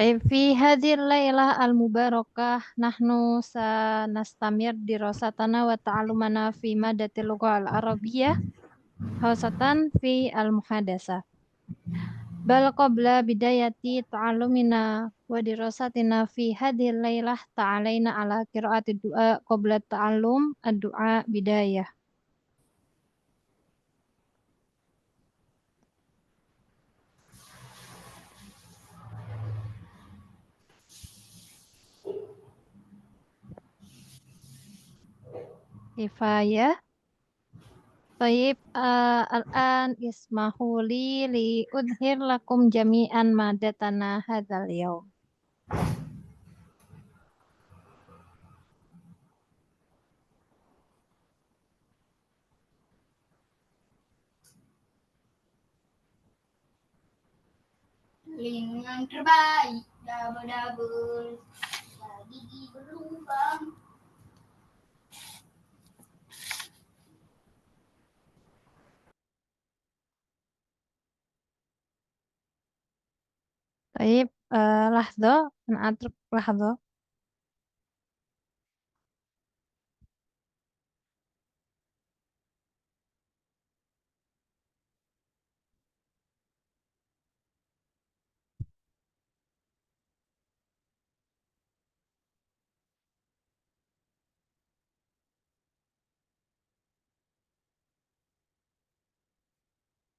Fi hadhil lailah al-mubarakah nahnu sanastamir dirasatana wa ta'allumana fi madatil lughah al-arabiyyah khasatan fi al-muhadasah. Bal qabla bidayati ta'allumina wa dirasatina fi hadhil lailah ta'alaina ala qiraati du'a qabla ta'allum ad-du'a bidayah. Kifayah. Taib al-an ismahu li udhir lakum jami'an madatana hadzal yaum. Link yang terbaik, double-double, gigi berlubang. Taib lahdo, atruk lahdo.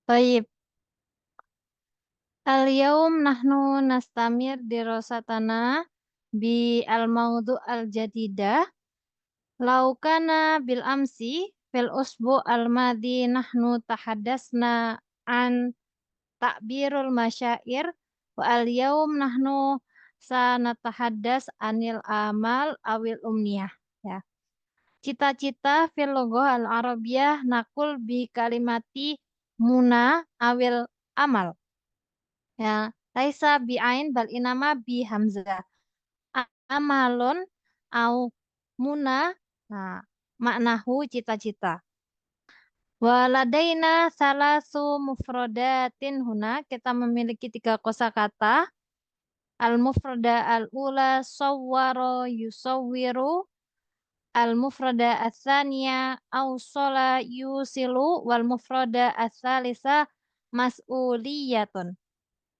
Taib. Al-yaum nahnu nastamir dirasatana bi al-maudu al-jadidah. Laukana bil amsi fil usbu al-madi nahnu tahadasna an takbirul masyair wa al-yaum nahnu sanatahaddas anil amal awil umniyah. Ya. Cita-cita fil lughah al-arabiyyah nakul bi kalimati muna awil amal. Ya, laisa bi ain bal inama bi hamzah. Amalun au muna, nah, maknahu cita-cita. Waladaina salasu mufradatin huna, kita memiliki 3 kosakata. Al-mufrada al-ula sawwara yusawwiru, al-mufrada ats-tsaniya awsala yusilu, wal mufrada ats-tsalisa mas'uliyatun.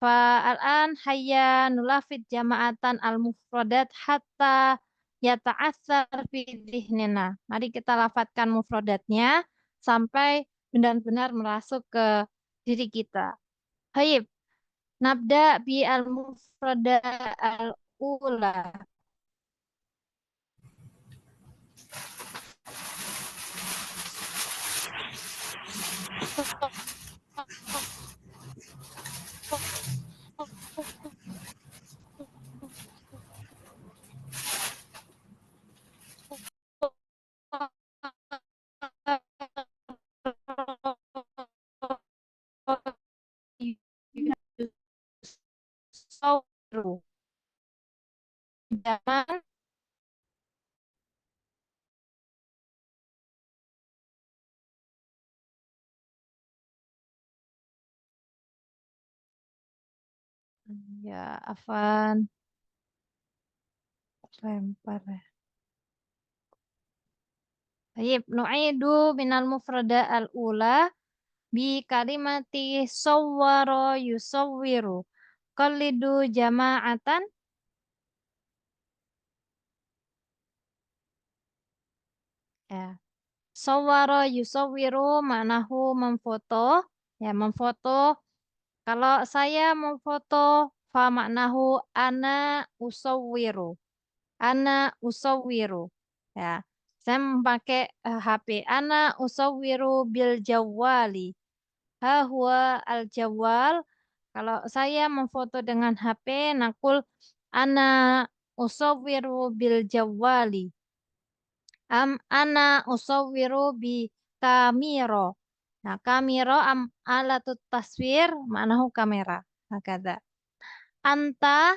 Al-an hayya nulafid jama'atan al-mufradat hatta yata'assar fi dhihnina. Mari kita lafadzkan mufradatnya sampai benar-benar merasuk ke diri kita. Baik, nabda bi al-mufrada al-ula. Jangan ya, Afan lempar ya. Baik, nu'idu minal mufrada al-ula bi kalimati sawwara yusawwiru. Qalidu jama'atan. Ya. Sawwara yusawwiru maknahu memfoto. Ya, memfoto. Kalau saya memfoto, fa maknahu ana usawwiru. Ana usawwiru. Ya. Saya memakai HP. Ana usawwiru bil jawwali. Ha huwa al jawwal. Kalau saya memfoto dengan HP, nakul ana usawwiru bil jawwali. Ana usawwiru bi kamiro. Nah, kamiro alatut taswir, manahu kamera. Hakada. Anta,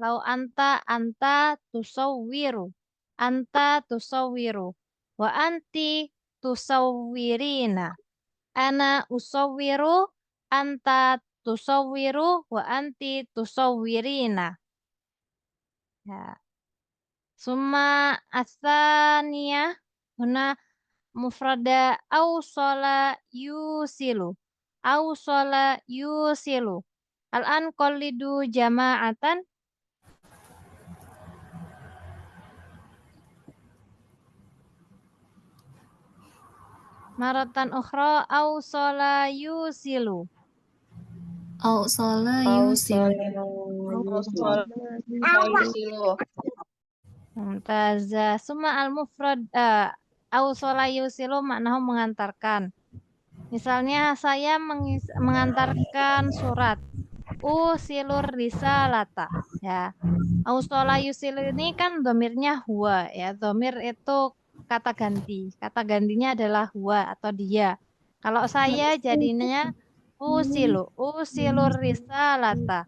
lau anta tusawwiru. Anta tusawwiru. Wa anti tusawwirina. Ana usawwiru, anta tusawwiru wa anti tusawwirina. Ya. Summa atsaniyah huna mufrada awsala yusilu. Awsala yusilu. Al-an qalidu jama'atan. Maratan ukhra awsala yusilu. Awsala yusilu. Mumtazah. Summa al-mufrad awsala yusilu maknahu mengantarkan. Misalnya saya mengantarkan surat. Usilur risalata. Ya. Awsala yusilu ini kan domirnya huwa. Ya. Domir itu kata ganti. Kata gantinya adalah huwa atau dia. Kalau saya jadinya usilu. Usilur risalata.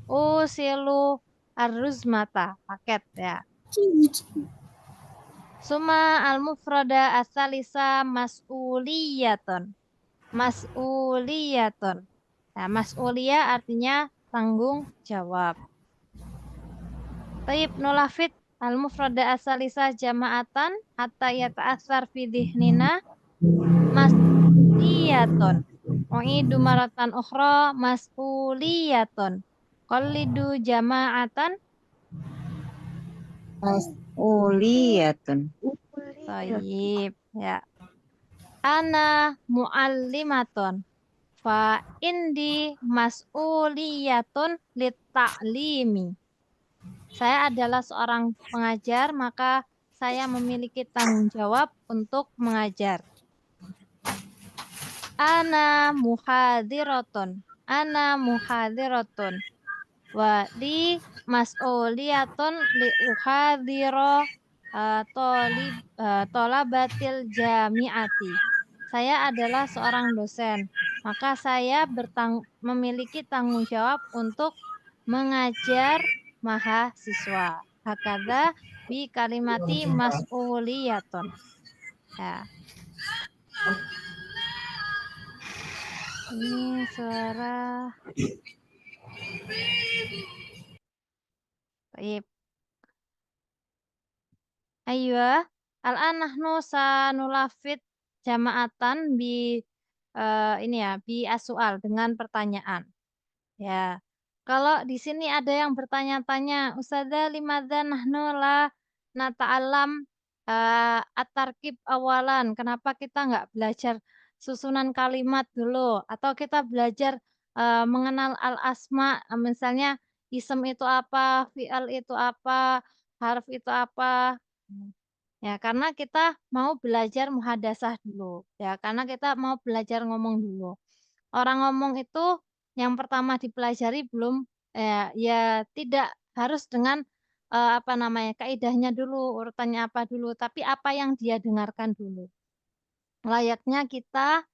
Usilu arruzmata. Paket ya. Suma al-mufrada asalisa mas'uliyatun. Mas'uliyatun. Nah, mas'uliyah artinya tanggung jawab. Taib nulafid al-mufrada asalisa jama'atan hatta yata'athar fi dhihnina mas'uliyatun. U'idu maratan ukhra mas'uliyatun. Qallidu jama'atan. Mas'uliyatun. Taib. Ya. Ana mu'allimatun. Fa indi mas'uliyatun litta'limi. Saya adalah seorang pengajar, maka saya memiliki tanggung jawab untuk mengajar. Ana muhadiratun. Ana muhadiratun. Wa li mas'uliyatun li uhadiro tolabatil jami'ati. Saya adalah seorang dosen, maka saya memiliki tanggung jawab untuk mengajar mahasiswa. Hakada bi kalimati mas'uliyatun. Ya. Ini suara. Baik. Ayo, al-an nahnu sanulafid jama'atan ini ya, bi as-su'al dengan pertanyaan. Ya. Kalau di sini ada yang bertanya-tanya, Ustazah limadza nahnu la nata'allam at-tarkib awalan. Kenapa kita nggak belajar susunan kalimat dulu atau kita belajar mengenal al-asma, misalnya isem itu apa, fi'al itu apa, harf itu apa. Ya, karena kita mau belajar muhadasah dulu. Ya, karena kita mau belajar ngomong dulu. Orang ngomong itu yang pertama dipelajari belum ya tidak harus dengan apa namanya kaidahnya dulu, urutannya apa dulu, tapi apa yang dia dengarkan dulu. Layaknya kita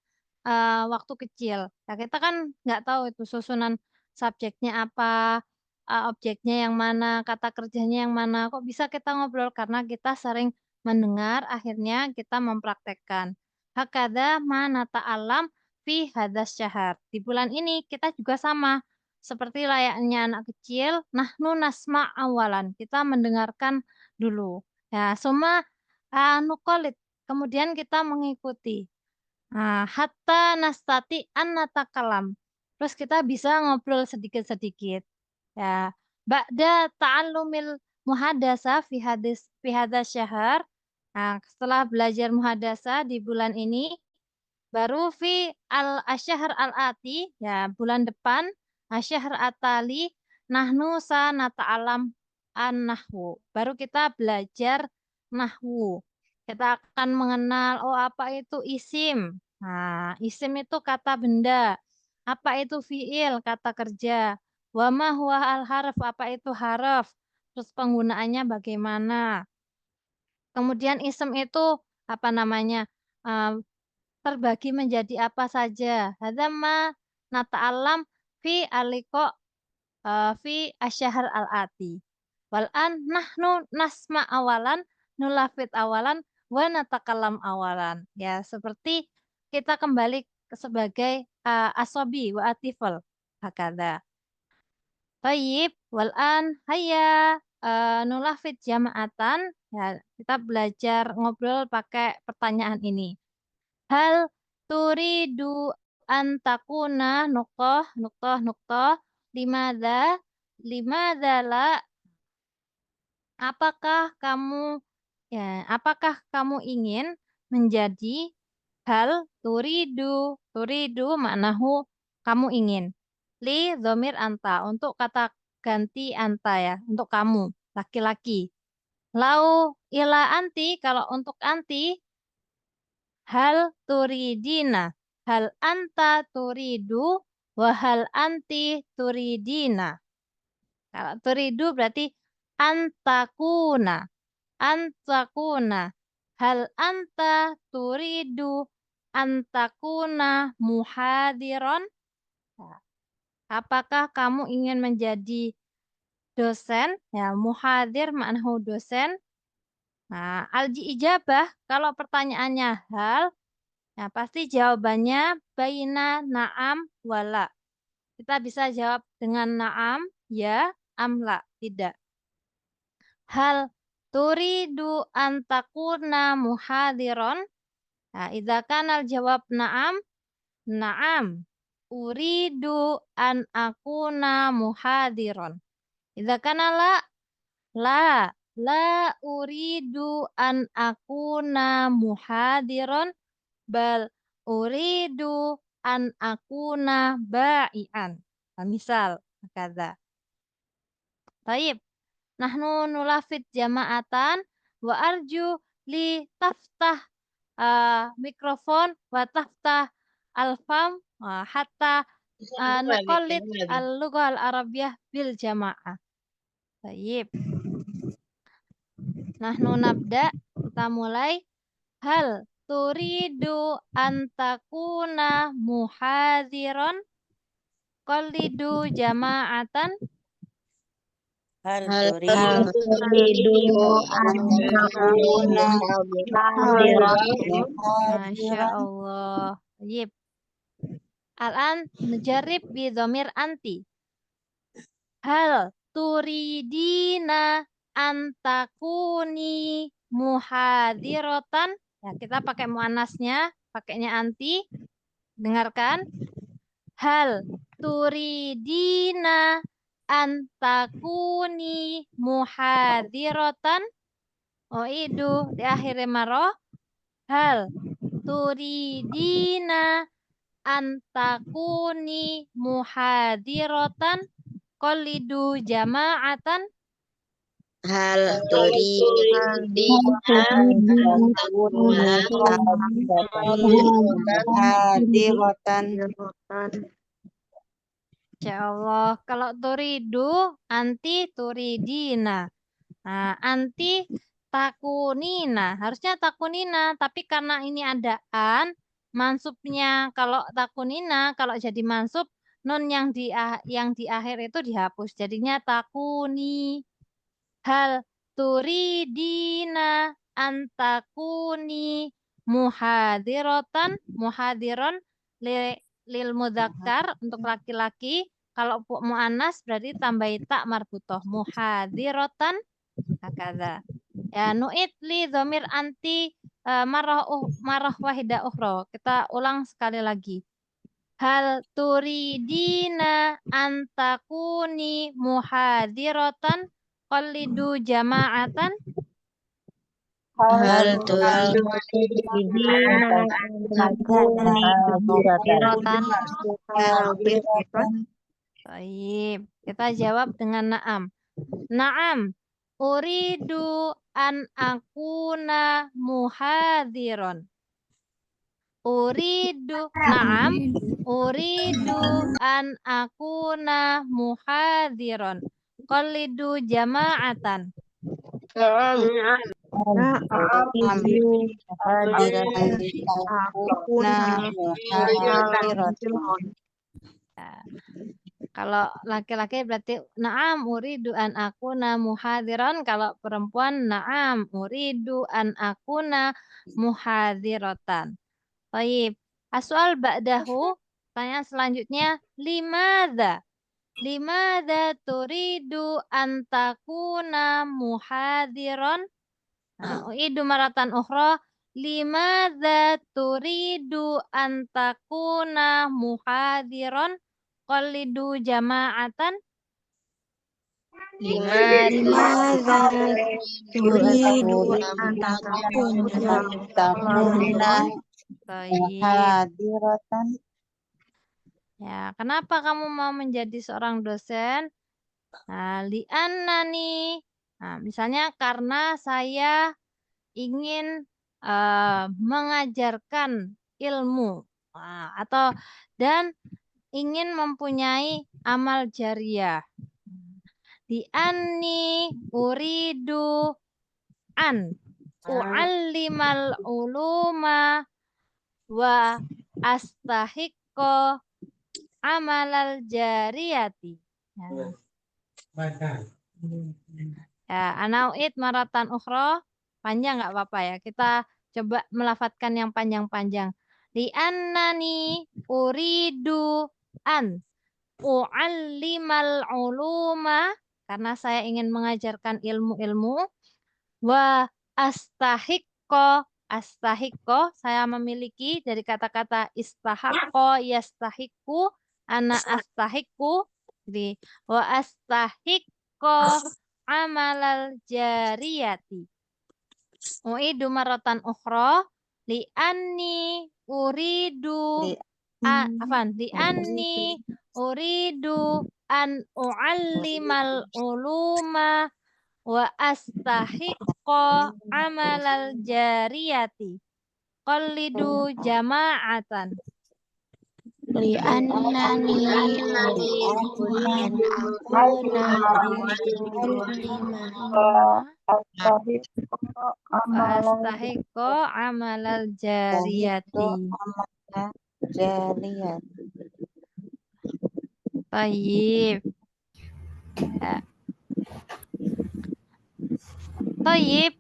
waktu kecil. Ya, kita kan nggak tahu itu susunan subjeknya apa, objeknya yang mana, kata kerjanya yang mana. Kok bisa kita ngobrol? Karena kita sering mendengar, akhirnya kita mempraktekkan. Hakada mana ta'alam fi hadas syahar. Di bulan ini kita juga sama. Seperti layaknya anak kecil, nahnu nasma awalan. Kita mendengarkan dulu. Ya, semua nukolit. Kemudian kita mengikuti. Nah, hatta nastati an natakalam. Terus kita bisa ngobrol sedikit-sedikit. Ya, ba'da ta'allumil muhadasa fi hadas syahar. Nah, setelah belajar muhadasa di bulan ini, baru fi al-asyahr al-ati, ya bulan depan, asyahr atali, nahnu sa nata'alam an-nahwu. Baru kita belajar nahwu. Kita akan mengenal, oh apa itu isim. Nah, isim itu kata benda. Apa itu fiil, kata kerja. Wa ma huwa al-harf, apa itu harf. Terus penggunaannya bagaimana. Kemudian isim itu apa namanya? Terbagi menjadi apa saja. Hadza ma nata'allam fi aliko fi asyahr al-ati. Wal an nahnu nasma awalan, nulafit awalan, wa natakalam awalan. Ya, seperti kita kembali sebagai asobi wa atifal. Hakadha. Tayyib, wal'an hayya nulafid jama'atan. Ya, kita belajar ngobrol pakai pertanyaan ini. Hal turidu antakuna nuqtoh limadha la apakah kamu ingin menjadi hal turidu maknahu kamu ingin li dhamir anta untuk kata ganti anta ya untuk kamu laki-laki lau ila anti kalau untuk anti hal turidina hal anta turidu wa hal anti turidina. Kalau turidu berarti antakuna. Antakuna. Hal anta turidu antakuna muhadiron. Nah, apakah kamu ingin menjadi dosen? Ya, muhadir maknahu dosen. Nah, al-ijabah kalau pertanyaannya hal, ya pasti jawabannya baina na'am wala. Kita bisa jawab dengan na'am, ya, amla, tidak. Hal turidu antakuna muhadiron. Nah, idza kana jawab na'am, na'am. Uridu an akuna muhadiron. Idza kana la uridu an akuna muhadiron, bal uridu an akuna ba'ian. Nah, misal, kata. Taib. Nahnu nulafid jama'atan wa arju li taftah mikrofon wa taftah alfam hatta nuqallid al-lughah al-arabiyyah bil jama'ah. Taib. Nahnu nabda, kita mulai. Hal turidu antakuna muhadiron qallidu jama'atan. Hal turidu antakuna muhadiron. Masya Allah. Yip. Al-an nujarib bi dhamir anti. Hal turidina antakuni muhadirotan. Ya, kita pakai muannasnya, pakainya anti. Dengarkan. Hal turidina antakuni muhadirotan. Itu di akhir marah. Hal turidina antakuni muhadirotan qalidu jama'atan. Hal turidina muhadirotan. Insyaallah. Kalau turidu, anti turidina. Nah, anti takunina. Harusnya takunina, tapi karena ini ada an, mansubnya kalau takunina, kalau jadi mansub, nun yang di akhir itu dihapus. Jadinya takuni. Hal turidina antakuni muhadiron lil mudzakkar untuk laki-laki. Kalau muannas berarti tambahi tak marbutoh muhadirotan hakadha. Ya nu'id li dhamir anti marah wahida ukhra. Kita ulang sekali lagi. Hal turidina antakuni muhadirotan qallidu jama'atan. Hal turidina antakuni muhadirotan. Baik, kita jawab dengan na'am. Na'am, uridu an akuna muhadiron. Na'am, uridu an akuna muhadiron. Qallidu jama'atan. Kalau laki-laki berarti na'am uridu an akuna muhadiron. Kalau perempuan na'am uridu an akuna muhadirotan. Baik. As'al ba'dahu. Pertanyaan selanjutnya, limadza? Limadza turidu an takuna muhadiron? Uidu maratan ukhra. Limadza turidu an takuna muhadiron? Qalidu jama'atan? Limadza turidu an takuna Baik. hadiratan. Ya, kenapa kamu mau menjadi seorang dosen? Li'annani. Misalnya karena saya ingin mengajarkan ilmu dan ingin mempunyai amal jariah. Li'anni uridu an u'allimal uluma wa astahiqqo amalal jariyati. Ya, anau'id maratan ukhra. Panjang nggak apa-apa ya. Kita coba melafatkan yang panjang-panjang. Li'annani uridu an u'allimal uluma. Karena saya ingin mengajarkan ilmu-ilmu. Wa astahiqqo, saya memiliki dari kata-kata istahaqqo, yastahiqqu, ana astahiqqu. Jadi wa astahiqqo amalal jariyati. Uidu maratan ukhra li'anni uridu li'anni uridu an u'allimal uluma wa astahiqqo amalal jariyati. Qallidu jama'atan. li'annani uridu an akuna Wa astahiqqo amalal jariyati. Jariyat. Tayyib. Tayyib.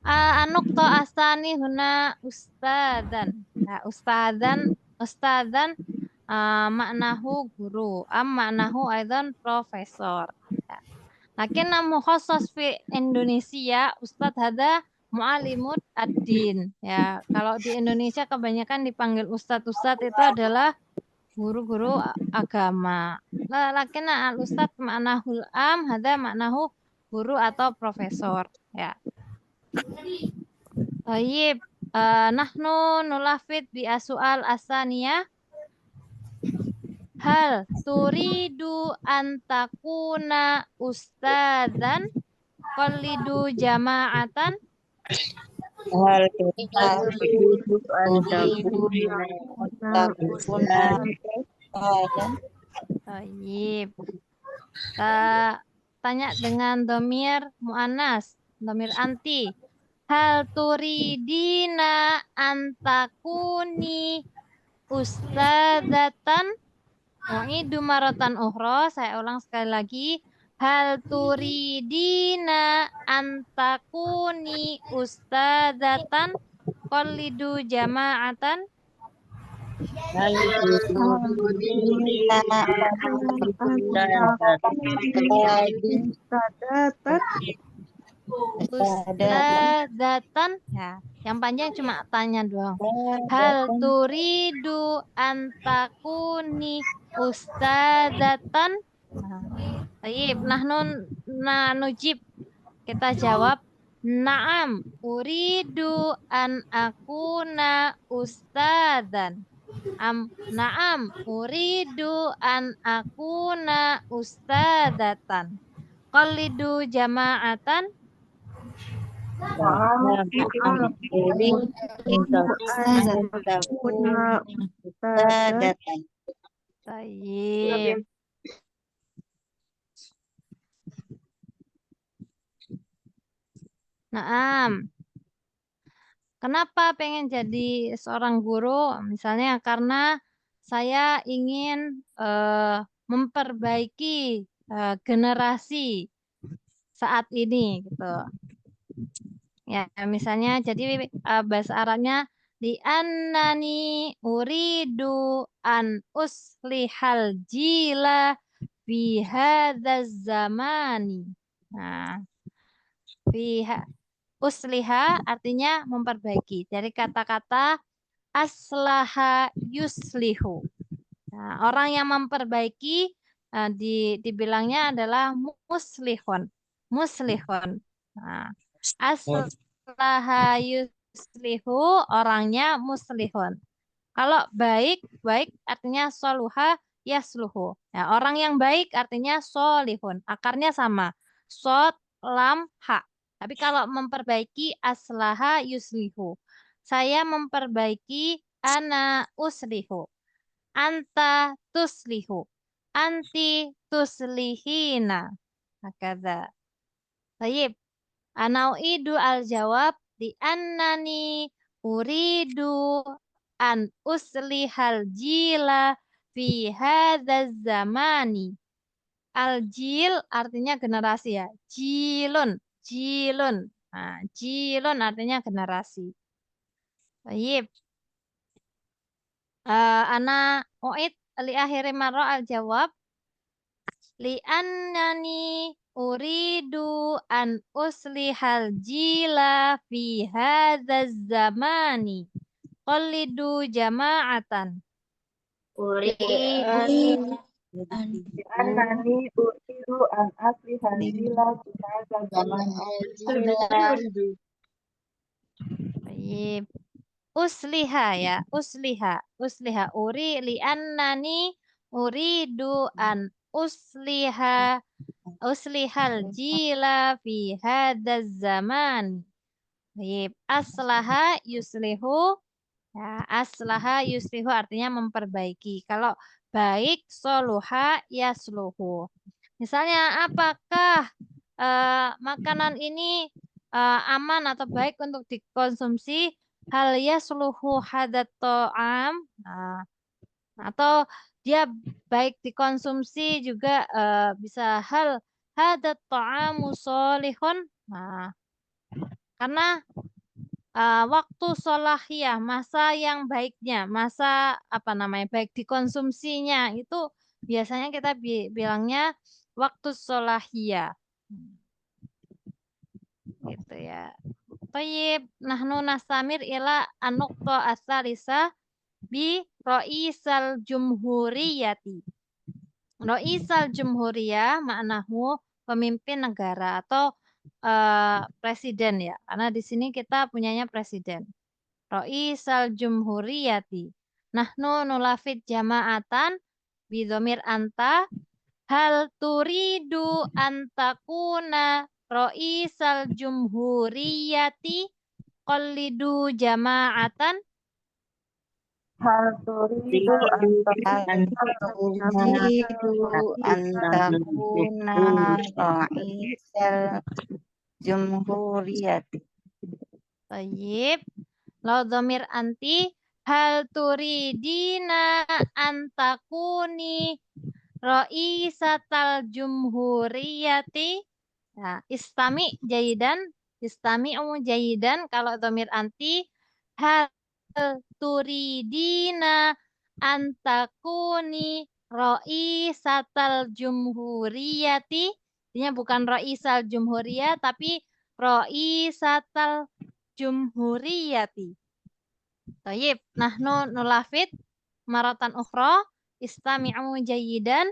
Anukto asani huna ustadan. Ustadan maknahu guru. Maknahu aidan profesor. Lakin mukhassas fi Indonesia ustad hada mu'alimud ad-din. Ya, kalau di Indonesia kebanyakan dipanggil ustad-ustad itu adalah guru-guru agama. Lakin al-ustad maknahul am hada maknahu guru atau profesor. Ya. Tayyib. Nahnu nulafid bi asu'al asaniyah. Hal turidu an takuna ustadzan qalidu jama'atan? Hal turidu an takuna hadan. Tayyib. Tanya dengan domir mu'annas, domir anti. Hal turidina an takuni ustadzatan? U'idu maratan ukhra, saya ulang sekali lagi. Hal turidina an takuni ustadzatan qalidu jama'atan? Hal turidina ustadzatan. Ya, yang panjang cuma tanya doang. Hal turidu an takuni ustadzatan? Baik, nujib. Kita jawab, na'am, uridu an akuna ustadzan. Na'am, uridu an akuna ustadzatan. Qalidu jama'atan? Baik. Naam. Kenapa pengen jadi seorang guru? Misalnya karena saya ingin memperbaiki generasi saat ini gitu. Ya, misalnya jadi bahasa Arabnya Li'annani uridu an uslihal jila fi hadzal zamani. Nah, fi usliha artinya memperbaiki. Dari kata-kata aslaha yuslihu. Nah, orang yang memperbaiki dibilangnya adalah muslihun. Muslihun. Nah, aslaha yuslihu orangnya muslihun. Kalau baik, baik artinya soluha yasluhu. Ya, orang yang baik artinya solihun. Akarnya sama. Sod, lam, ha. Tapi kalau memperbaiki aslaha yuslihu. Saya memperbaiki ana uslihu. Anta tuslihu. Anti tuslihina. Hakadha. Baik. Anau'idu al-jawab di annani uridu an uslihal jila fi hadzal zamani. Al-jil artinya generasi ya. Jilun, jilun. Nah, jilun artinya generasi. Baik. Ana u'id li akhiri marra al-jawab li annani uridu an uslihal jila fi hadzal zamani. Qallidu jama'atan. Uridu an Annani uridu an aslihal jila fi hadzal zaman. Baik. Usliha ya, usliha. Usliha uri li annani uridu an uslihal jila fi hadzal zaman. Baik. Aslaha yuslihu. Ya, aslaha yuslihu artinya memperbaiki. Kalau baik, soluha yasluhu. Misalnya, apakah makanan ini aman atau baik untuk dikonsumsi? Hal yasluhu hadat to'am. Nah, atau dia baik dikonsumsi juga bisa hal hadat to'amu solihun. Nah, karena waktu solahiyah, masa yang baiknya, masa apa namanya, baik dikonsumsinya, itu biasanya kita bilangnya waktu solahiyah. Gitu ya. Tayyib, nahnu nastamir ila an-nuqta ats-tsalitsah bi Raisal Jumhuriyati. Raisal Jumhuriyah maknahu pemimpin negara atau presiden ya. Karena di sini kita punyanya presiden. Raisal Jumhuriyati. Nahnu nulafid jama'atan bidhamir anta hal turidu antakuna Raisal Jumhuriyati qallidu jama'atan. Hal turidu an uridu an takuna raisal jumhuriyati. Tayyib. Lau dhamir anti hal turidina antakuni Raisatal Jumhuriyati. Nah, istami jayidan, istami'u jayidan kalau dhamir anti hal turidina antakuni Raisatal Jumhuriyati. Artinya bukan Raisal Jumhuriyah tapi Raisatal Jumhuriyati. Tayyib, nahnu nulafid maratan ukhra istami'u jayidan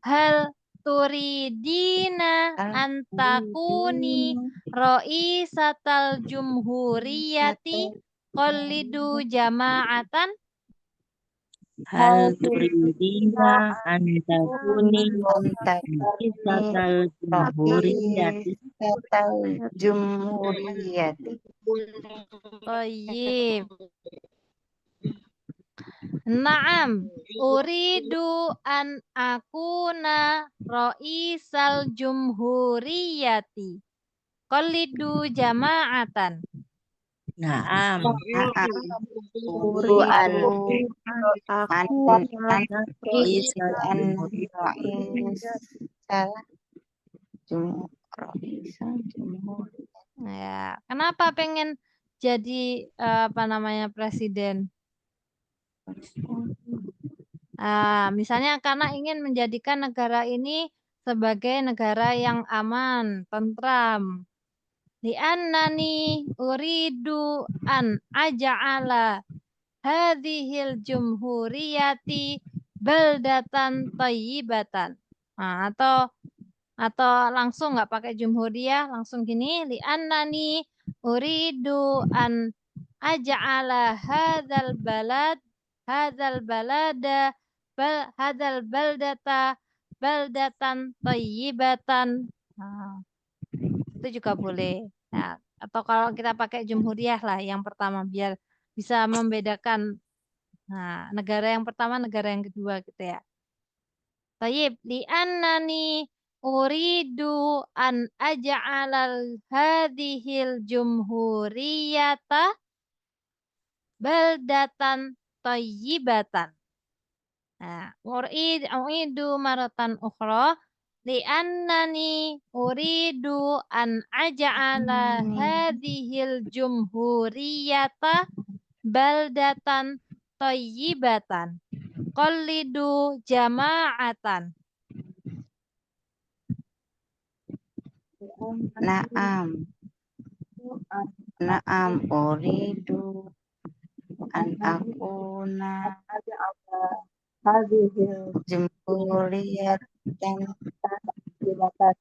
hal turidina antakuni Raisatal Jumhuriyati qallidu jama'atan. hal turidina an takuni ra'isatal jumhuriyati. Jumhuriyati. Tayyib. Naam, uridu an akuna Raisal Jumhuriyati. Qallidu jama'atan. Naam. Uridu an Raisal jumhuriyati. Ya, kenapa pengen jadi apa namanya presiden? Misalnya karena ingin menjadikan negara ini sebagai negara yang aman, tentram. Li'annani uridu an aja'ala hadhil jumhuriyati baldatan thayyibatan. Atau langsung nggak pakai jumhuriyah, langsung gini, li'annani uridu an aja'ala hadzal balada hadzal baldata baldatan thayyibatan. Itu juga boleh. Nah, atau kalau kita pakai jumhuriyah lah yang pertama biar bisa membedakan negara yang pertama, negara yang kedua gitu ya. Tayyib, li'annani uridu an aja'alal hadhil jumhuriyata baldatan thayyibatan. Uridu maratan ukhra li'annani uridu an aja'ala hadhil jumhuriyata baldatan thayyibatan. Qallidu jama'atan. Naam uridu an akuna hadhil jumhuriyatan jumatan.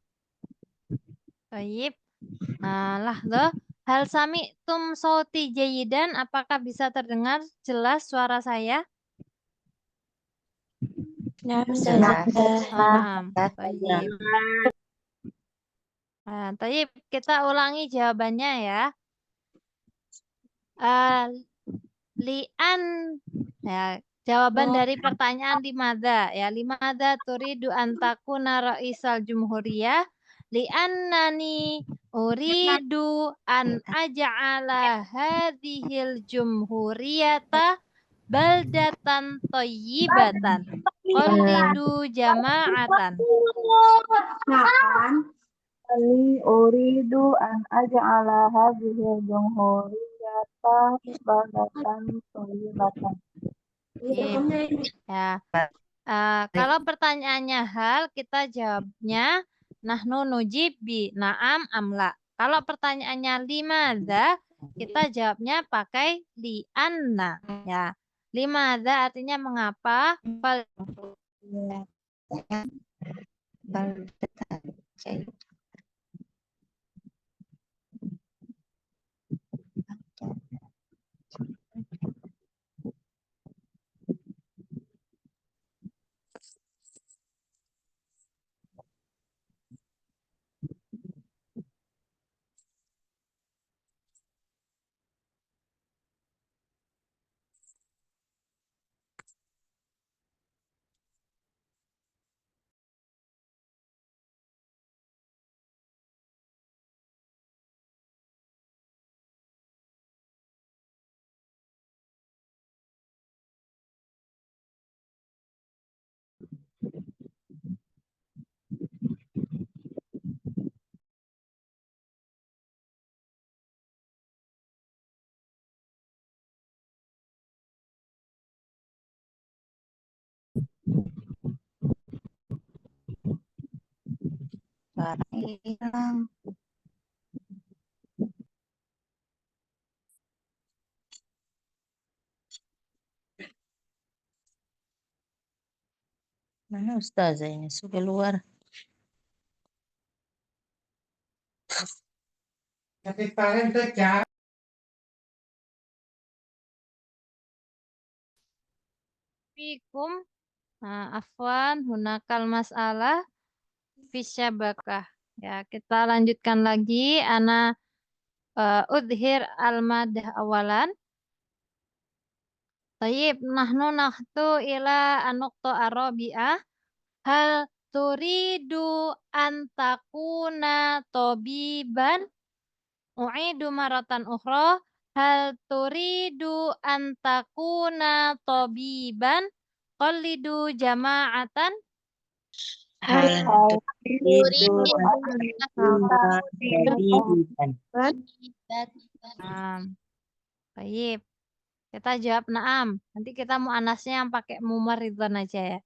Baik. Loh. Hal sami tum sauti jayidan, apakah bisa terdengar jelas suara saya? jelas. Baik. Baik, kita ulangi jawabannya ya. Li'an ya, jawaban dari pertanyaan limada ya, limada turidu antakuna raisal jumhuriyah li'annani uridu an aja'ala hadhil jumhuriyata baldatan thayyibatan qallidu jama'atan. Ali uridu an aja'ala hadhil jumhuriyata baldatan thayyibatan. Ya. Kalau pertanyaannya hal, kita jawabnya nahnu nujib bi na'am amla. Kalau pertanyaannya limadza, kita jawabnya pakai li'anna. Ya. Limadza artinya mengapa? hilang. Mana ustazah ini? Sudah keluar. Fikum. Afwan, hunakal masalah fisyabakah. Ya, kita lanjutkan lagi. Ana udhir al-madah awalan. Tayyib, nahnu nahtu ila an-nuqta ar-rabi'ah. Hal turidu an takuna tabiban? U'idu maratan ukhra. Hal turidu an takuna tabiban? Qallidu jama'atan. Hal turidu an takuna tabiban. Baik. Kita jawab na'am. Nanti kita mau anasnya yang pakai mumaridon aja ya.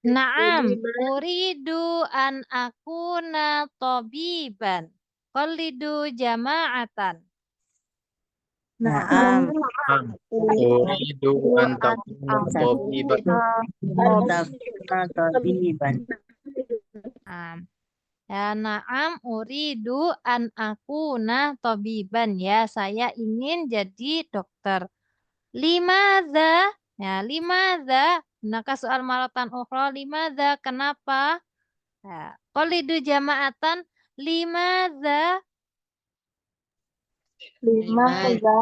Na'am, uridu an akuna tabiban. Qalidu jama'atan. Naam. Uridu an takuna tabiban. Tabiban. Na'am. Ya, na'am uridu an akuna tabiban. Ya, saya ingin jadi dokter. Limadza? Ya, limadza? Maka soal maratan ukhra, limadza? Kenapa? Ya, qalidu jama'atan, limadza? Limadza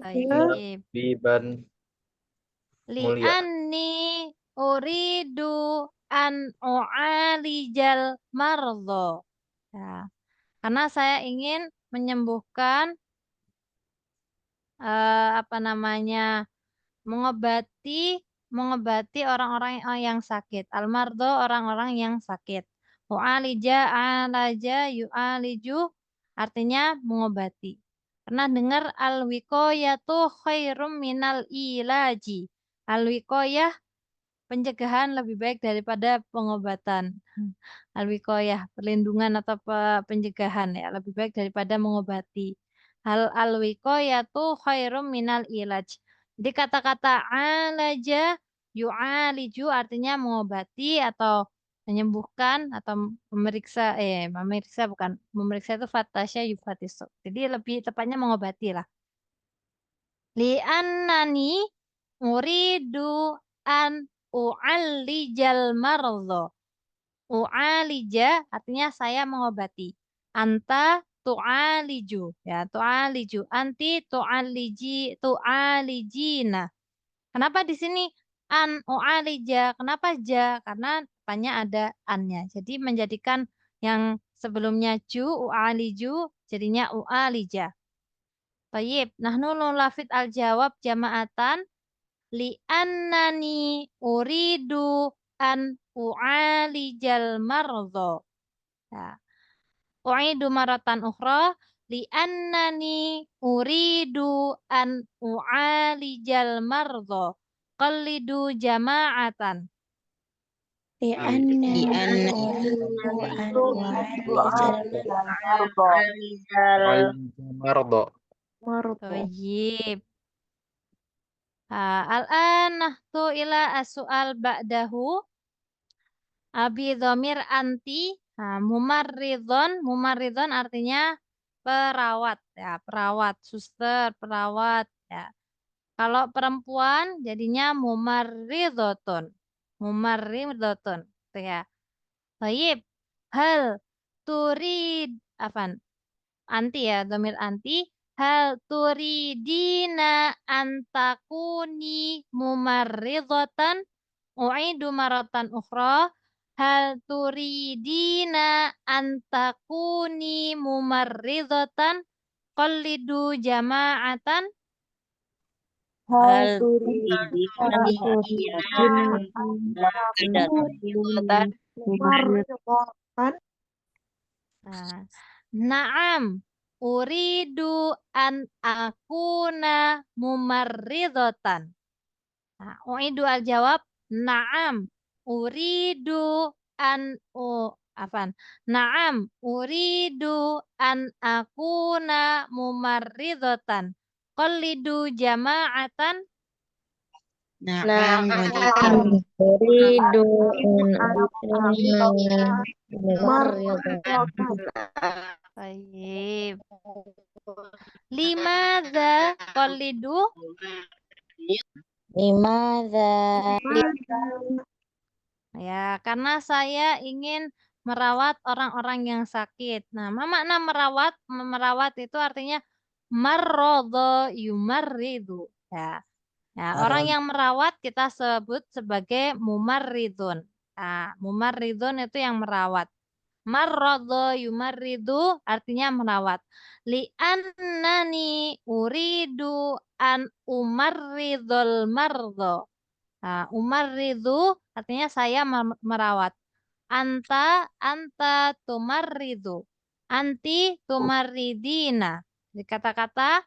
Tayyib. Tabiban mulia. Li'anni uridu an u'alijal mardho. Ya, karena saya ingin menyembuhkan apa namanya? mengobati orang-orang yang sakit. Almardo orang-orang yang sakit. Mu'alija, alaja, yu'aliju artinya mengobati. Pernah dengar al-wiqayatu khairum minal ilaji. Al-wiqayah pencegahan lebih baik daripada pengobatan. Al-wiqayah perlindungan atau pencegahan ya lebih baik daripada mengobati. Hal al-wiqayatu khairum minal ilaj. Jadi kata-kata alaja, yu'aliju artinya mengobati atau menyembuhkan atau memeriksa bukan memeriksa itu fatasya yufatisu. Jadi lebih tepatnya mengobati lah. Li'annani uridu an u'allijal mardho. U'alija artinya saya mengobati. Anta tu'aliju. Ya, tu'aliju. Anti tu'alijina. Kenapa di sini an u'alija? Kenapa ja? Karena depannya ada annya. Jadi menjadikan yang sebelumnya ju, u'aliju, jadinya u'alija. Baik, nahnu nulafid al-jawab jama'atan li'annani uridu an u'alijal mardho. Ya. U'idu maratan ukhra li'annani uridu an u'alijal mardho. Qallidu jama'atan. Li'anna Mardo. Tayyib. Al-an nahtu ila as-su'al ba'dahu. Abi dhamir anti. Mumarridon artinya perawat ya, perawat, suster, perawat ya. Kalau perempuan jadinya mumarridotun. Mumarridotun gitu ya. Baik. Hal turid afan anti ya, dhamir anti. Hal turidina antakuni mumarridotan. U'idu maratan ukhra. Hal turidina antakuni mumarridotan. Qallidu jama'atan. hal Hal Nah, Naam, uridu an akuna mumarridotan. Nah, uidu al-jawab, naam, uridu an afan. Naam, uridu an akuna mumarridotan. Qallidu jama'atan. Naam uridu Baik. Limadza qallidu? Limadza Ya, karena saya ingin merawat orang-orang yang sakit. Nah, makna merawat, merawat itu artinya marrodho yumarridu. Ya. Ya, orang yang merawat kita sebut sebagai mumarridun. Nah, mumarridun itu yang merawat. Marrodho yumarridu artinya merawat. Li'annani uridu an umarridul mardho. Nah, umarridu artinya saya merawat. Anta tumarridu. Anti tumarridina. Jadi kata-kata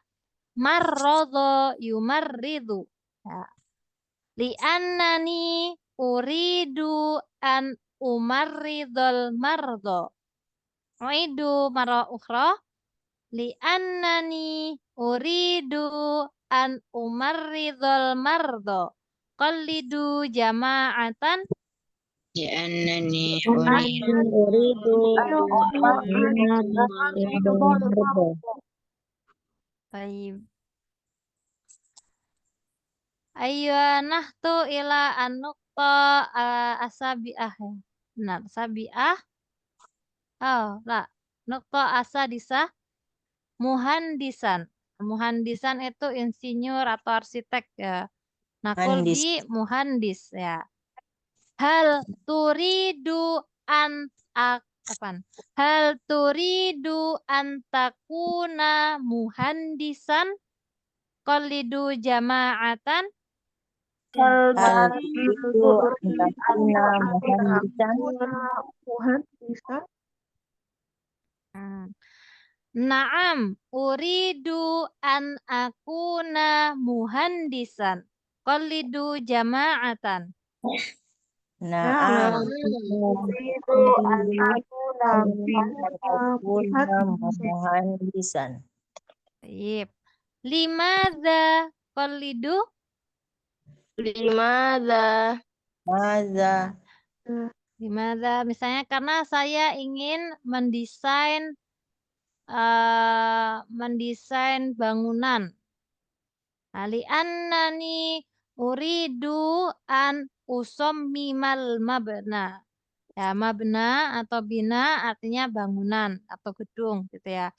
marrodo yumarridu. Ya. Li'annani uridu an umarridol mardo. Uidu marra ukhra. Li'annani uridu an umarridol mardo. Qallidu jama'atan. لأنني لأنني أريد Baik. Ayo nahtu ila an-nuqta asabi'ah ya. Benar, sabi'ah. Oh, lah. Nuqta asadisah muhandisan. Muhandisan itu insinyur atau arsitek ya. Nakul Muhandis. bi muhandis ya. Hal turidu an apaan? Hal turidu an takuna muhandisan qalidu jama'atan. Hal Hal turidu an takuna muhandisan? muhandisan? Naam, uridu an akuna muhandisan. Qalidu jama'atan. Naam. Uridu an akuna muhandisan. Baik. Limadza qalidu? Limadza? Madza? Limadza? Misalnya karena saya ingin mendesain bangunan. Li'annani uridu an usommimal mabna. Ya, mabna atau bina artinya bangunan atau gedung gitu ya.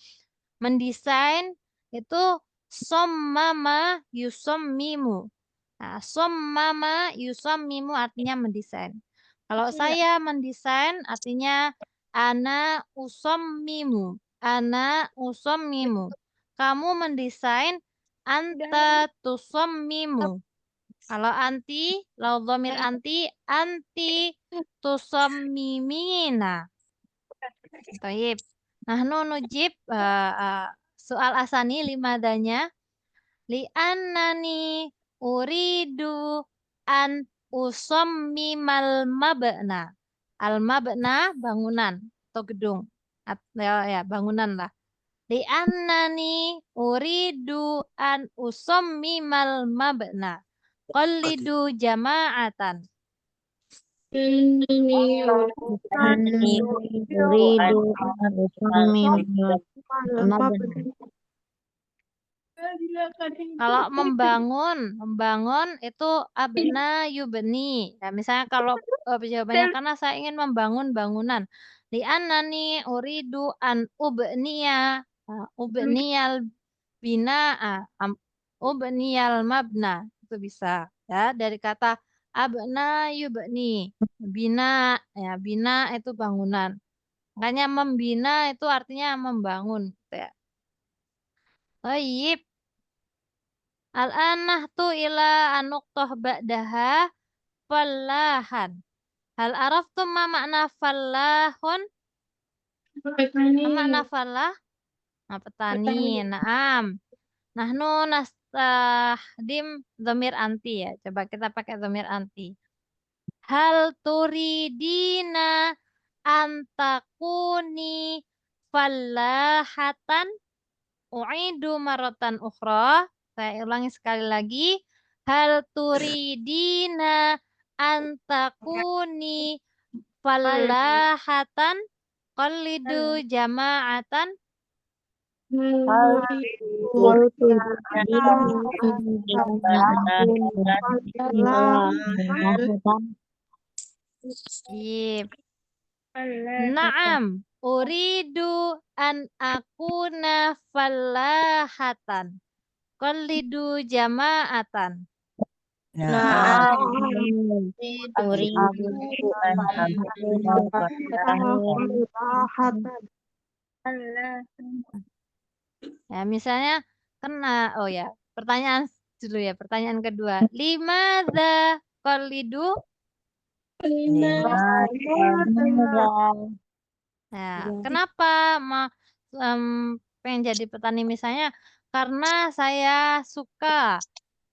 Mendesain itu sommama yusommimu. Nah, sommama yusommimu artinya mendesain. Kalau saya mendesain artinya ana usommimu. Ana usommimu. Kamu mendesain anta tusommimu. Kalau anti, lau dhamir anti tusammimina. Taib. Nahnu nujib soal asani limadanya. Li'annani uridu an usommimal mabna. Al-mabna bangunan atau gedung. Ya, bangunan lah. Li'annani uridu an usommimal mabna. Qallidu jama'atan. Uridu an usommimal mabna. Kalau membangun itu abna yubni. Ya, misalnya kalau jawabannya karena saya ingin membangun bangunan. Li'annani uridu an ubniya ubniyal bina'a ubniyal mabna. Itu bisa ya dari kata abna yubni. Bina ya, bina itu bangunan. Makanya membina itu artinya membangun gitu ya. Baik. Al-anah tu ila anuqtah ba'daha fallahan. Hal araftum ma makna fallahun? Ma makna fallah? Nah, petani. Naam. Nahnu nastahdim dhamir anti ya. Coba kita pakai dhamir anti. Hal turidina antakuni fallahatan? U'idu maratan ukhra. Saya ulangi sekali lagi. Hal turidina antakuni fallahatan qallidu jama'atan. Ip. Naam, uridu an akuna fallahatan. Qallidu jama'atan. Naam. Uridu an akuna fallahatan. Ya, misalnya kena oh ya, pertanyaan dulu ya, pertanyaan kedua. Limadza qallidu? Nah, kenapa pengen jadi petani misalnya Karena saya suka.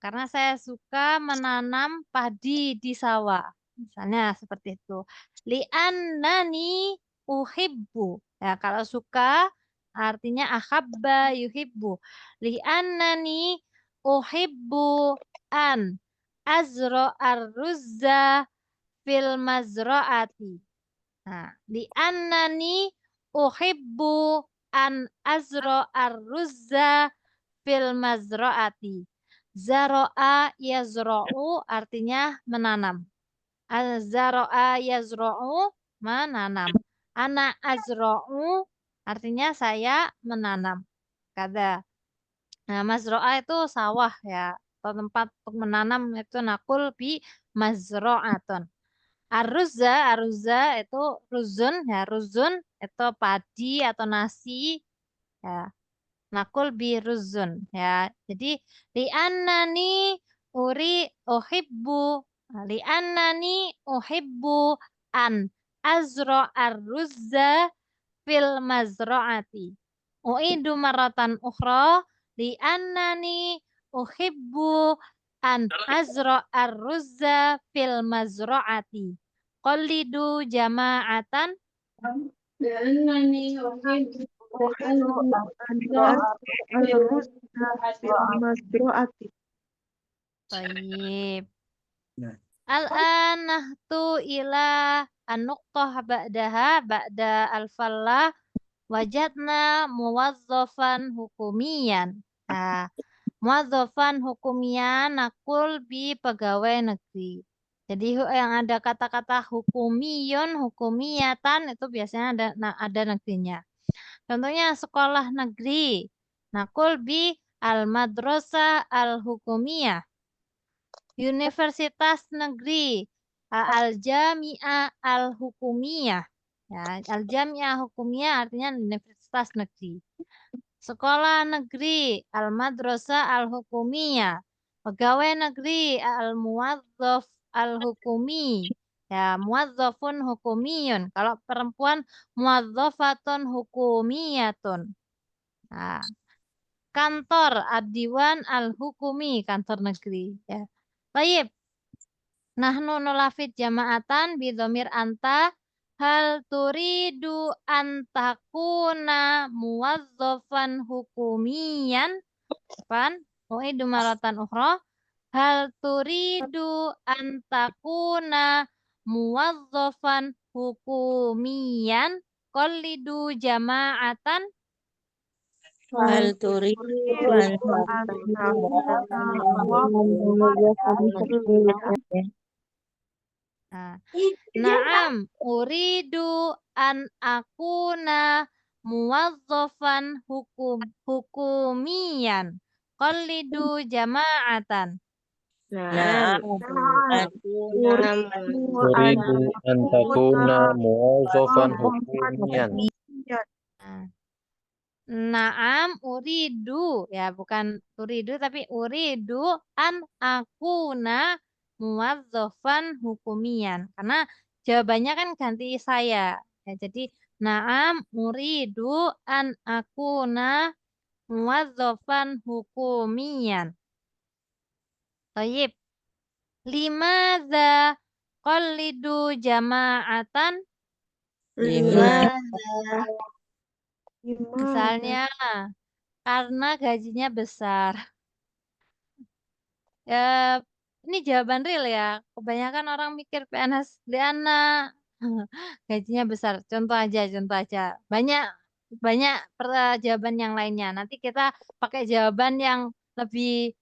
Karena saya suka menanam padi di sawah. Misalnya seperti itu. Li'annani uhibbu. Ya, kalau suka artinya ahabba yuhibbu. Li'annani uhibbu an azra'ar-ruzza fil mazra'ati. Nah, li'annani uhibbu an azra'ar-ruzza fil mazra'ati. Zaro'a yazro'u artinya menanam. Zaro'a yazro'u menanam. Ana azro'u artinya saya menanam. Kada. Nah, mazro'a itu sawah ya. Atau tempat untuk menanam itu nakul bi mazro'atun. Aruzza itu ruzun ya. Ruzun itu padi atau nasi ya. Nakul biruzun ya. Jadi li'annani uhibbu an azra'ar-ruzza fil mazra'ati. U'idu maratan ukhra li'annani uhibbu an azra'ar-ruzza fil mazra'ati. Qallidu jama'atan. لأنني أحب أن الرز في المزرعة. Baik. Nah. Al-an nahtu ila an-nuqtah ba'da al-fallah wajadna muwazzafan hukumiyan. Nah, muwazzafan hukumiyan nakul bi pegawai negeri. Jadi yang ada kata-kata hukumiyun, hukumiyatan itu biasanya ada negerinya. Contohnya sekolah negeri. Nakul bi al-madrasah al-hukumiyah. Universitas negeri. Al-Jami'ah al-Hukumiyah. Ya, Al-Jami'ah Hukumiyah artinya universitas negeri. Sekolah negeri. Al-Madrasah al-Hukumiyah. Pegawai negeri. Al-Muwazzaf al-Hukumi. Ya, muwazzafun hukumiyun. Kalau perempuan, muwazzafatun hukumiyatun. Nah, kantor Ad-Diwan al-Hukumi, kantor negeri. Ya. Baik. Nahnu nulafid jama'atan bidhamir anta hal turidu antakuna muwazzafan hukumiyan. Pan? U'idu maratan ukhra. Hal turidu antakuna muwazzafan hukumiyan. Qallidu jama'atan. Hal turidu an Nah, Naam, uridu an akuna muwazzafan hukumiyan. Qallidu jama'atan. Na'am. Turidu an takuna muwazzafan hukumiyan. Nah, Naam, uridu. Ya, bukan uridu, tapi uridu an akuna muwazzafan hukumiyan. Karena jawabannya kan ganti saya. Ya, jadi, naam, uridu an akuna muwazzafan hukumiyan. Tayyib. Limadza qallidu jama'atan. Misalnya, karena gajinya besar. Ya, ini jawaban real ya. Kebanyakan orang mikir PNS Liana gajinya besar. Contoh aja. Banyak banyak jawaban yang lainnya. Nanti kita pakai jawaban yang lebih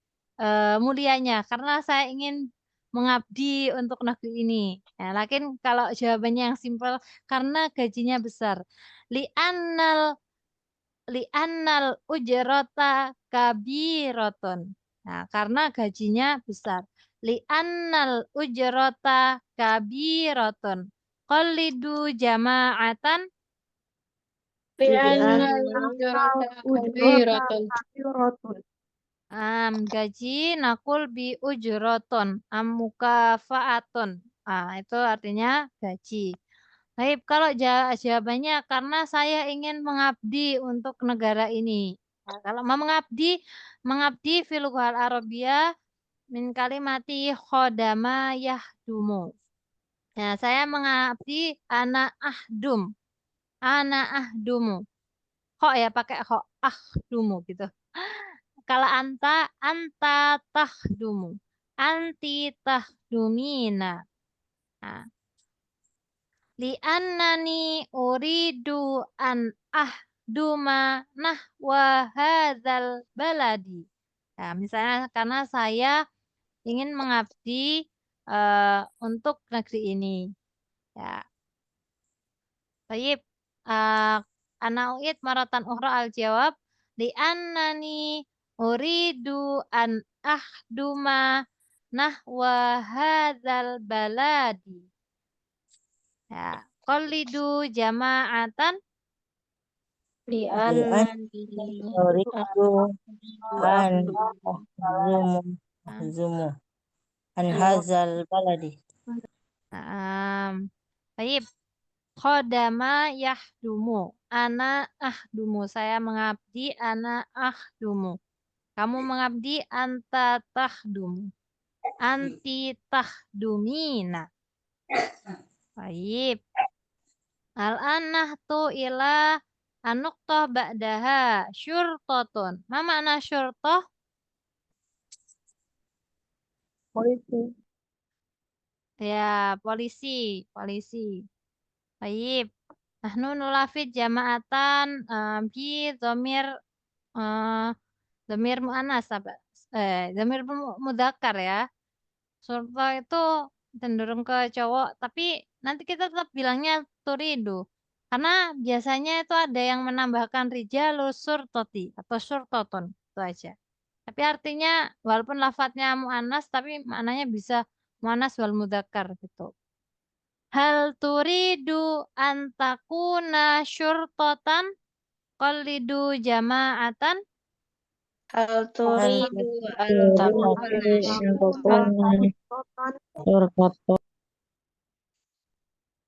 mulianya karena saya ingin mengabdi untuk negeri ini. Ya, lakin kalau jawabannya yang simpel karena gajinya besar. Li'annal ujrata kabiratun. Nah, karena gajinya besar. Li'annal ujrata kabiratun. Qallidu jama'atan. Gaji nakul bi ujroton. Mukafa'atun. Itu artinya gaji. Baik, kalau jawabannya karena saya ingin mengabdi untuk negara ini. Nah, kalau mau mengabdi fil lughal arabiyah min kalimati khodama yahdumu. Nah, saya mengabdi ana ahdumu. Kok ya pakai kok ahdumu gitu. Kalau anta tahdumu. Anti tahdumina. Nah, li'annani uridu an ahduma nahwa hadzal baladi. Nah, misalnya karena saya ingin mengabdi untuk negeri ini. Ya, baik. Ana uid maratan ukhra al-jawab li'annani uridu an ahduma nahwa hadzal baladi. Ya, qalidu jama'atan li'annani uridu an ahzumu an hazal baladi. Baik. Khodama yahdumu. Ana ahdumu. Saya mengabdi. Ana ahdumu. Kamu mengabdi. Anta tahdumu. Anti tahdumina. Baik. Al-anahtu ila an-nuqtah ba'daha syurtotun. Ma makna syurtoh? Polisi. Ya, polisi. Baik. Nahnu nulafid jama'atan bi dhamir dhamir muannas apa? Dhamir mudzakkar ya. Surta itu cenderung ke cowok, tapi nanti kita tetap bilangnya turidu. Karena biasanya itu ada yang menambahkan rijalus surtoti atau surtoton. Itu aja. Tapi artinya walaupun lafadznya muannas tapi maknanya bisa muannas wal mudzakkar gitu. Hal turidu antakuna syurtotan qalidu jama'atan. Hal turidu an takuna syurtotan.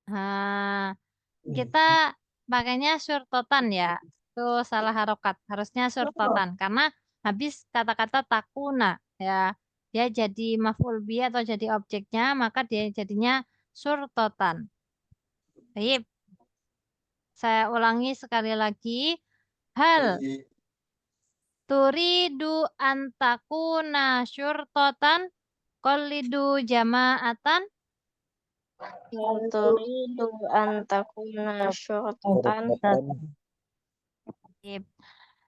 Nah, kita pakainya surtotan ya. Itu salah harokat. Harusnya surtotan. Karena habis kata-kata takuna ya. Dia jadi maf'ul bi atau jadi objeknya. Maka dia jadinya surtotan. Baik. Saya ulangi sekali lagi. Hal turidu antakuna syurtotan qalidu jama'atan. Hal turidu an takuna syurtotan.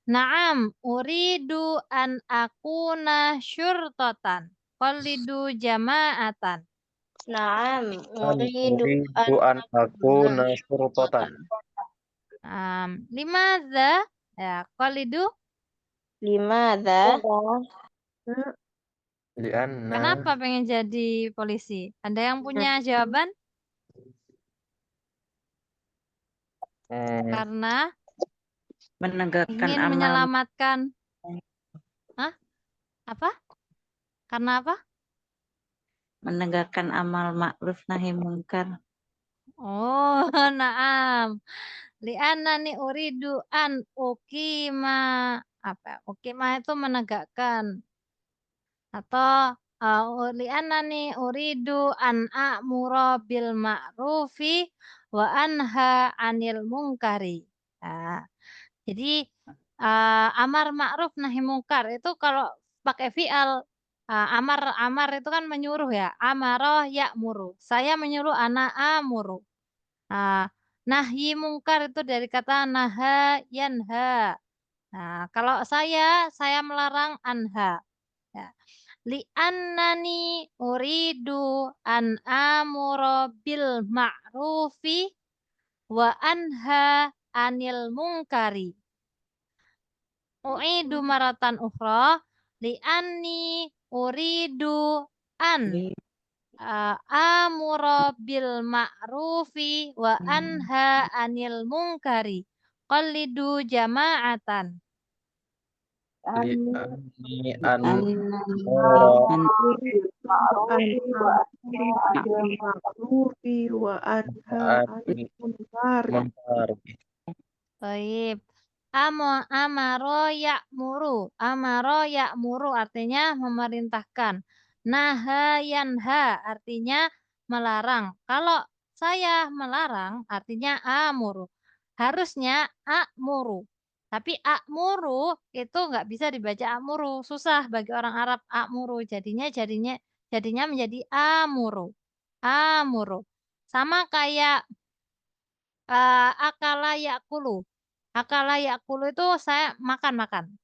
Naam, uridu an akuna syurtotan. Qalidu jama'atan. Naam, uridu an akuna syurtotan. Limadza? Ya, qalidu. Limadza? Lianna. Kenapa pengen jadi polisi? Ada yang punya jawaban? Karena menegakkan ingin amal. menyelamatkan. Hah? Apa? Karena apa? Menegakkan amal ma'ruf nahi mungkar. Oh, naam. Li'anani uridu an ukima. Apa? Ukima itu menegakkan. Atau li'anani uridu an a'mura bil ma'rufi wa anha anil mungkari. Nah, jadi amar ma'ruf nahi mungkar itu kalau pakai fi'al amar itu kan menyuruh ya. Amaroh ya'muru. Saya menyuruh anak amuru. Nahyi mungkar itu dari kata naha yanha. Nah, kalau saya melarang anha. Ya. Li'annani uridu an amura bil ma'rufi wa anha anil mungkari. U'idu maratan ukhra li'anni uridu an amura bil ma'rufi wa anha anil mungkari. Qalidu jama'atan. Li'anni an wa anha anil munkar. Baik. Amaro ya'muru. Amaro ya'muru artinya memerintahkan. Naha yanha artinya melarang. Kalau saya melarang artinya amuru. Harusnya a'muru. Tapi a'muru itu nggak bisa dibaca a'muru. Susah bagi orang Arab a'muru. Jadinya menjadi amuru. Amuru. Sama kayak akala yakulu. Akala yakulu itu saya makan.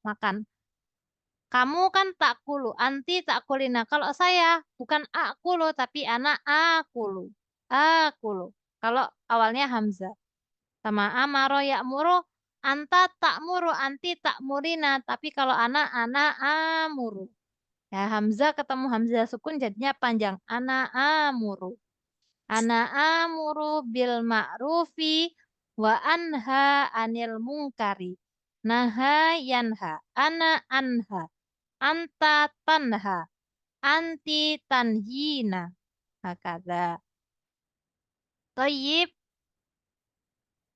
Kamu kan takulu, anti takulina. Kalau saya bukan akulu tapi anak akulu. Akulu. Kalau awalnya hamzah. Sama amaro yakmuru, anta takmuru, anti takmurina. Tapi kalau anak amuru. Ya hamzah ketemu hamzah sukun jadinya panjang. Anak amuru. Ana amuru bil ma'rufi wa anha anil munkari. Naha yanha. Ana anha. Anta tanha. Anti tanhina. Hakada. Tayyib.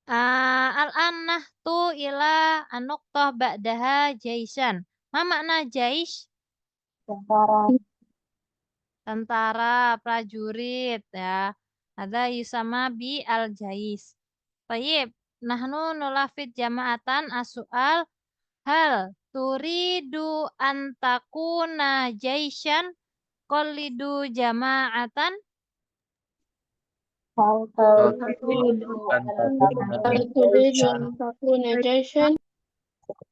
Al-annah tu ila an-nuqtah ba'daha jaisan. Ma makna jais? Tentara. Tentara, prajurit ya. Ada yusama bi al-jais. Tayyib. Nahnu nulafid jama'atan as-su'al hal turidu antakuna jaishan qalidu jama'atan. Hal turidu an takuna jaishan.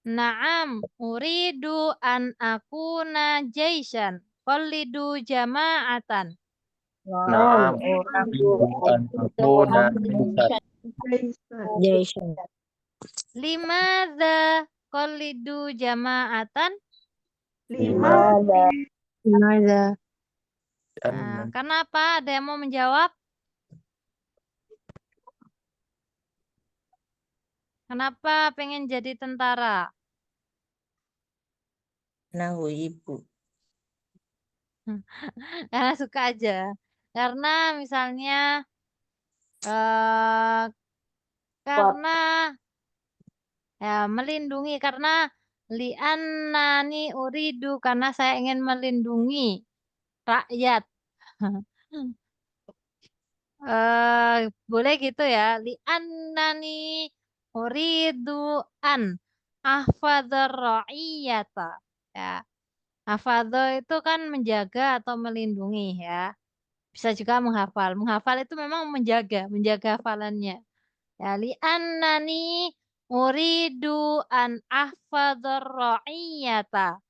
Naam, uridu an akuna jaishan qalidu jama'atan. Naam, uridu an takuna jaishan. Limadza qalidu jama'atan? Limadza. Kenapa? Ada yang mau menjawab? Kenapa pengen jadi tentara? Nahu ibu. Karena suka aja. Karena misalnya karena ya melindungi karena li'annani uridu karena saya ingin melindungi rakyat. Boleh gitu ya. Li'annani uridu an ahfadzar ra'iyata. Ya. Hafadho itu kan menjaga atau melindungi ya. Bisa juga menghafal. Menghafal itu memang menjaga hafalannya. Ya, li'annani uridu an ahfadzar ra'iyata.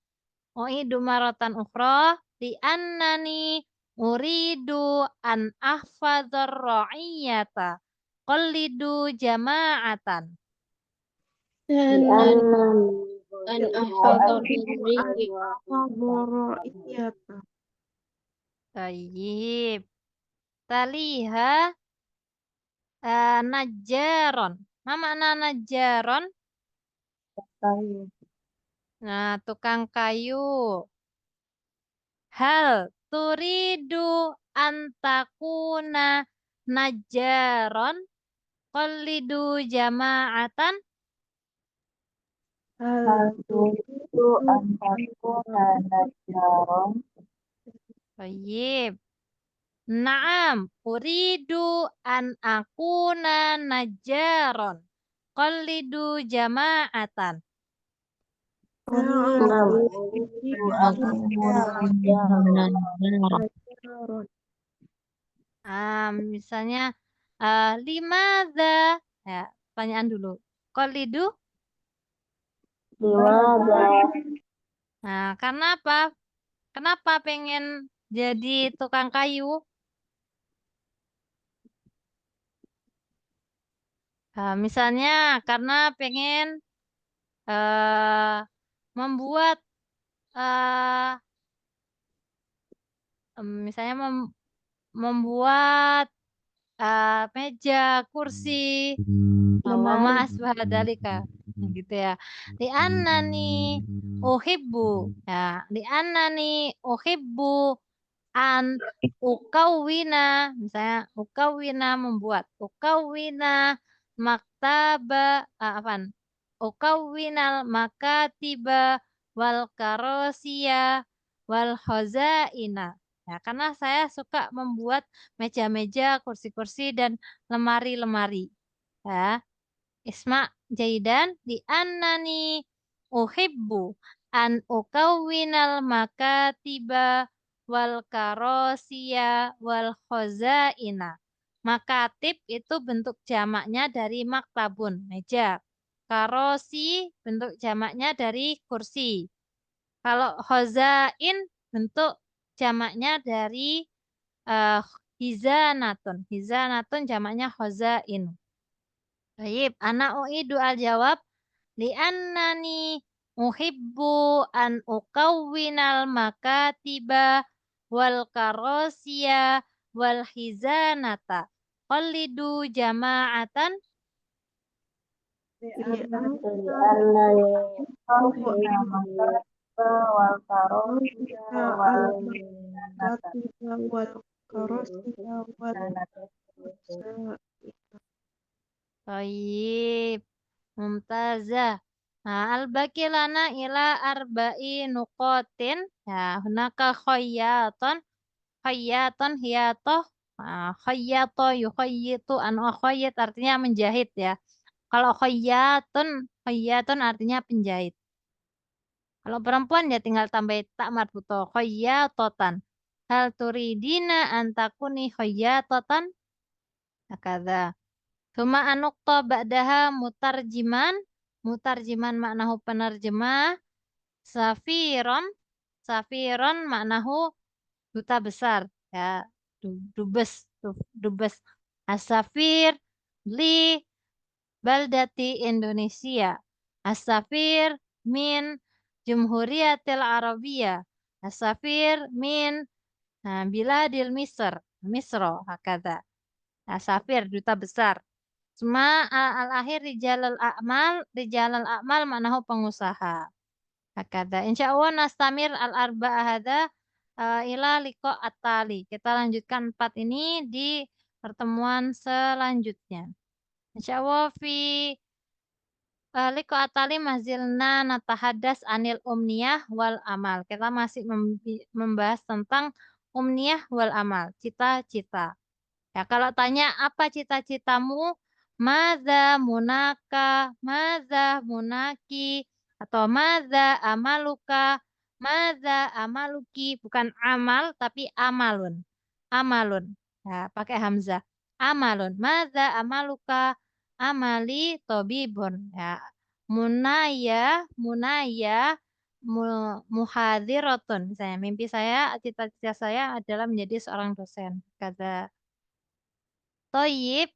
U'idu maratan ukhra. Li'annani uridu an ahfadzar ra'iyata. Qallidu jama'atan. An ahfadzar ra'iyata. Tayyib. Taliha najjaron. Ma makna najjaron? Nah, tukang kayu. Hal turidu antakuna najjaron qalidu jama'atan. Hal turidu an takuna najjaron. Tayyib. Naam, uridu an akuna najjaron qalidu jama'atan. Misalnya limadza ya, pertanyaan dulu. Qalidu? Limadza. Nah, karena apa? Kenapa pengen jadi tukang kayu? Misalnya karena pengen membuat misalnya membuat meja, kursi, wama asbahadalika, gitu ya. Li'annani uhibbu, ya. Li'annani uhibbu an ukawina, misalnya ukawina membuat, ukawina maktaba, apaan? ukawwinal makatiba wal karosiya wal khazaina. Ya, karena saya suka membuat meja-meja, kursi-kursi, dan lemari-lemari. Ya, isma jaidan di annani uhibbu an ukawwinal makatiba wal karosiya wal khazaina. Makatib itu bentuk jamaknya dari maktabun, meja. Karosi bentuk jamaknya dari kursi. Kalau khazain bentuk jamaknya dari uh, hizanatun. Hizanatun jamaknya khazain. Baik, anak uidu al-jawab li'annani uhibbu an ukawwinal makatiba wal karosiya wal hizanata. Qallidu jama'atan لأنني أحب المكاتب والكراسي والكراسي Baik, mumtazah. Nah, al-baqi lana ila arba'i nuqatin. Ya, hunaka khayyaton. Khayyaton hiyatoh. Nah, khayyato yukhayyitu anu khayyit artinya menjahit ya. Kalau khayyatun artinya penjahit. Kalau perempuan ya tinggal tambah tak marbuto. Khayyatotan. Hal turidina antakuni khayyatotan. Hakadha. Tuma anukta ba'daha mutarjiman. Mutarjiman maknahu penerjemah. Safiron. Safiron maknahu duta besar. Ya, dubes. Dubes. Asafir li baldati Indonesia. Asafir min Jumhuriyatil Arabiyah. Asafir min Biladil Misr. Misro hakada. Asafir duta besar. Cuma al-akhir rijalal a'mal maknahu pengusaha. Hakada. Insyaallah nastamir al-arba'ah hada ila liqa at-tali. Kita lanjutkan 4 ini di pertemuan selanjutnya. Insyaallah fi liqa at-tali mazilna natahadas anil umniyah wal amal. Kita masih membahas tentang umniyah wal amal, cita-cita. Ya, kalau tanya apa cita-citamu? Madza munaki, atau madza amaluki, bukan amal tapi amalun. Amalun. Ya, pakai hamzah. Amalun. Madza amaluka? Amali tobibun. Ya. Munaya muhadiratun. Misalnya mimpi saya, cita-cita saya adalah menjadi seorang dosen. Kata Toyib,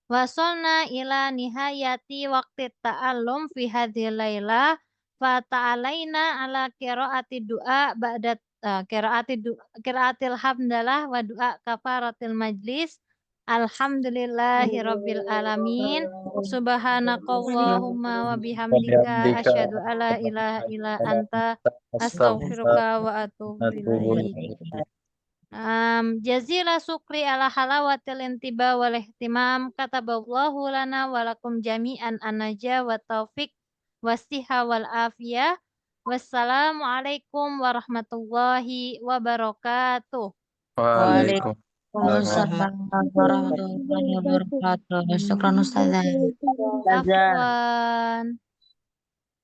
wasolna ila nihayati waqti ta'allum fi hadhil laila fa ta'alaina ala qiraati du'a ba'da qiraatil hamdalah wa du'a kafaratil majlis. Alhamdulillahi rabbil alamin. Subhanakallahumma wa bihamdika asyhadu alla ilaha illa anta astaghfiruka wa atubu ilaik. Jazila syukri ala halawatil intiba wal ihtimam kataballahu lana walakum jami'an an-najah wa taufiq wastiha wal afiyah. Wassalamualaikum warahmatullahi wabarakatuh. Waalaikumsalam warahmatullahi wabarakatuh. Syukran Ustazah. Afwan.